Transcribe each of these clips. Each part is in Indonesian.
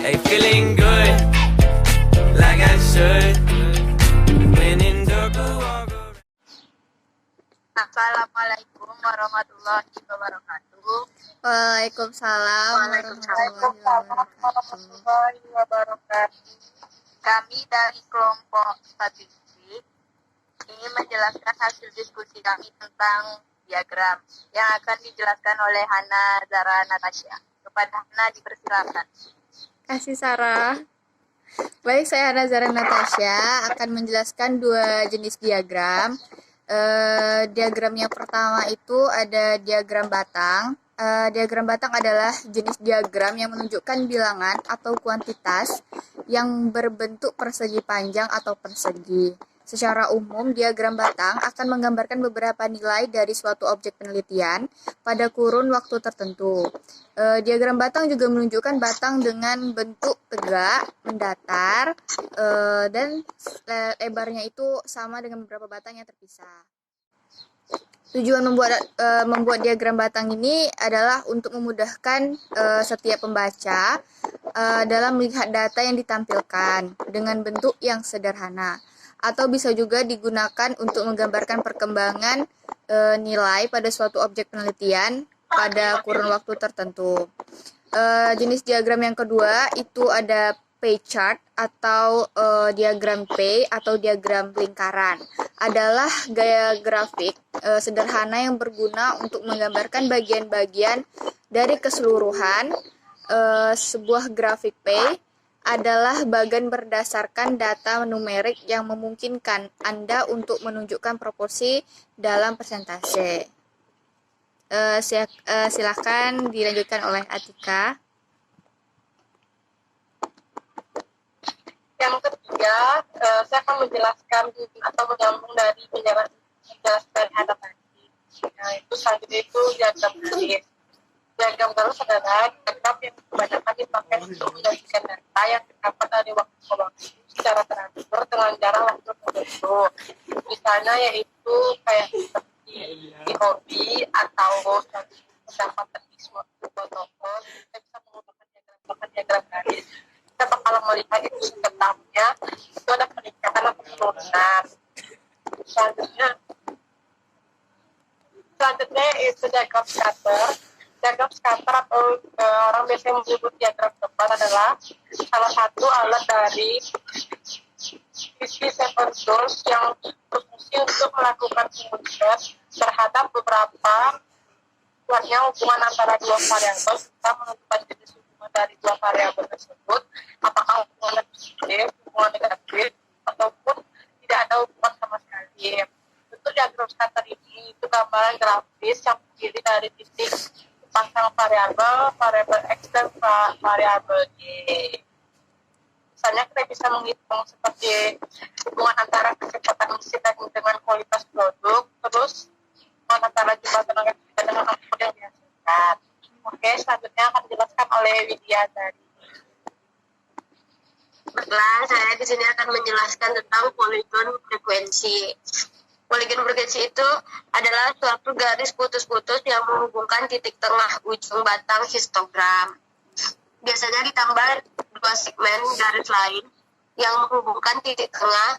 Hey, feeling good, like I should. When in dark, walk around. Assalamualaikum warahmatullahi wabarakatuh. Waalaikumsalam warahmatullahi wabarakatuh. Kami dari kelompok statistik ingin menjelaskan hasil diskusi kami tentang diagram yang akan dijelaskan oleh Hana Zara Natasha. Kepada Hana dipersilakan. Kasih Sarah. Baik, saya Hana Zara Natasha akan menjelaskan dua jenis diagram. Diagram yang pertama itu ada diagram batang. Diagram batang adalah jenis diagram yang menunjukkan bilangan atau kuantitas yang berbentuk persegi panjang atau persegi. Secara umum, diagram batang akan menggambarkan beberapa nilai dari suatu objek penelitian pada kurun waktu tertentu. Diagram batang juga menunjukkan batang dengan bentuk tegak, mendatar, dan lebarnya itu sama dengan beberapa batang yang terpisah. Tujuan membuat diagram batang ini adalah untuk memudahkan setiap pembaca dalam melihat data yang ditampilkan dengan bentuk yang sederhana, atau bisa juga digunakan untuk menggambarkan perkembangan nilai pada suatu objek penelitian pada kurun waktu tertentu. Jenis diagram yang kedua itu ada pie chart atau diagram P atau diagram lingkaran. Adalah gaya grafik sederhana yang berguna untuk menggambarkan bagian-bagian dari keseluruhan. Sebuah grafik P adalah bagian berdasarkan data numerik yang memungkinkan Anda untuk menunjukkan proporsi dalam persentase. Silakan dilanjutkan oleh Atika. Yang ketiga, saya akan menjelaskan atau menyambung dari penjelasan Hana tadi. Itu selanjutnya itu diagram garis. Diagram garis adalah diagram yang kebanyakan dipakai untuk menyajikan data yang didapat dari waktu ke waktu secara teratur dengan jarak waktu tertentu. Misalnya yaitu kayak di hobi atau pendapatan di suatu toko, kita bisa menggunakan diagram garis. Kita bakal melihat itu setiap tahunnya itu ada peningkatan atau penurunan. Selanjutnya itu diagram scatter. Diagram scatter atau orang biasanya menyebut diagram tepat adalah salah satu alat dari PC Seven Tools yang berfungsi untuk melakukan pengujian terhadap beberapa hubungan antara dua variabel serta menentukan jenis hubungan dari dua variabel tersebut, apakah hubungan positif, hubungan negatif, ataupun tidak ada hubungan sama sekali. Untuk diagram scatter ini itu gambaran grafis yang terdiri dari titik pasang variabel X dan variabel Y. Misalnya kita bisa menghitung seperti hubungan antara kecepatan mesin dengan kualitas produk, terus hubungan antara jumlah tenaga kerja dengan output yang dihasilkan. Oke, selanjutnya akan dijelaskan oleh Widya dari. Baiklah, saya di sini akan menjelaskan tentang poligon frekuensi. Poligon frekuensi itu adalah suatu garis putus-putus yang menghubungkan titik tengah ujung batang histogram. Biasanya ditambah dua segmen garis lain yang menghubungkan titik tengah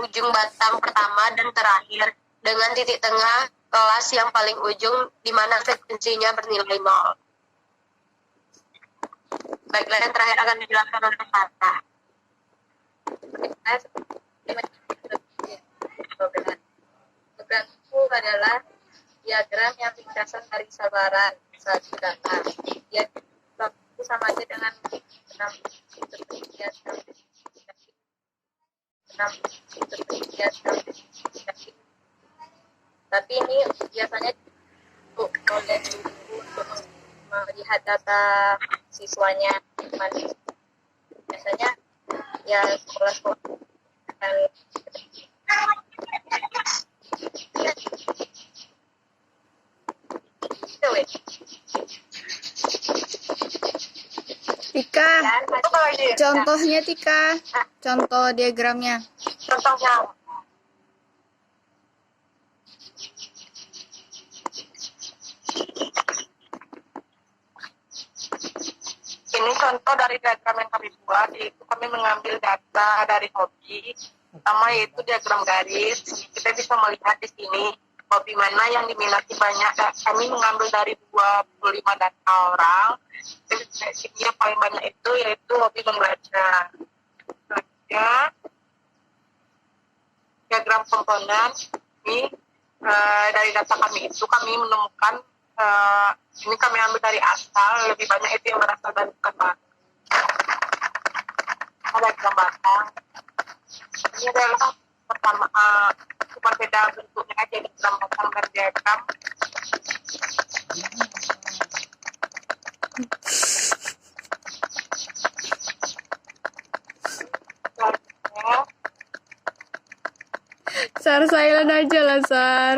ujung batang pertama dan terakhir dengan titik tengah kelas yang paling ujung di mana frekuensinya bernilai 0. Baiklah, yang terakhir akan dijelaskan oleh Sarah. Diagram itu adalah diagram yang ringkasan dari sabaran satu data. Dia itu sama aja dengan 6 tapi ini biasanya untuk melihat data siswanya biasanya ya sekolah akan Tika, contohnya Tika, contoh diagramnya. contohnya Ini contoh dari diagram yang kami buat, yaitu kami mengambil data dari hobi, pertama yaitu diagram garis. Kita bisa melihat di sini hobi mana yang diminati banyak. Kami mengambil dari 25 data orang. Sini yang paling banyak itu yaitu hobi membaca. Selanjutnya, diagram komponen ini dari data kami itu kami menemukan ini kami ambil dari asal, lebih banyak itu yang berasal dari ikan batang. Ada ikan batang. Ini adalah pertama cuma beda bentuknya aja di ikan batang dan diagram. Selanjutnya, Sar, silent aja lah, Sar.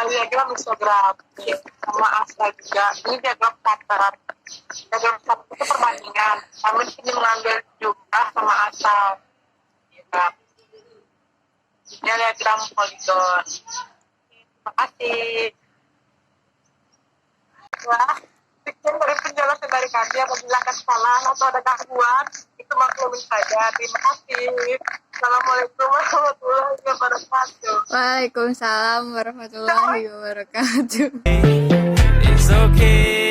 diagram isografi sama asal juga. Ini diagram pattern. Diagram pattern itu perbandingan. Kami di sini mengambil jumlah sama asal. Ya. Ini diagram poligon. Terima kasih. Wah, sekian dari penjelasan dari kami. Apabila ada kesalahan atau ada gangguan, itu maklumin saja. Terima kasih. Assalamualaikum warahmatullahi wabarakatuh. Waalaikumsalam warahmatullahi wabarakatuh. It's okay.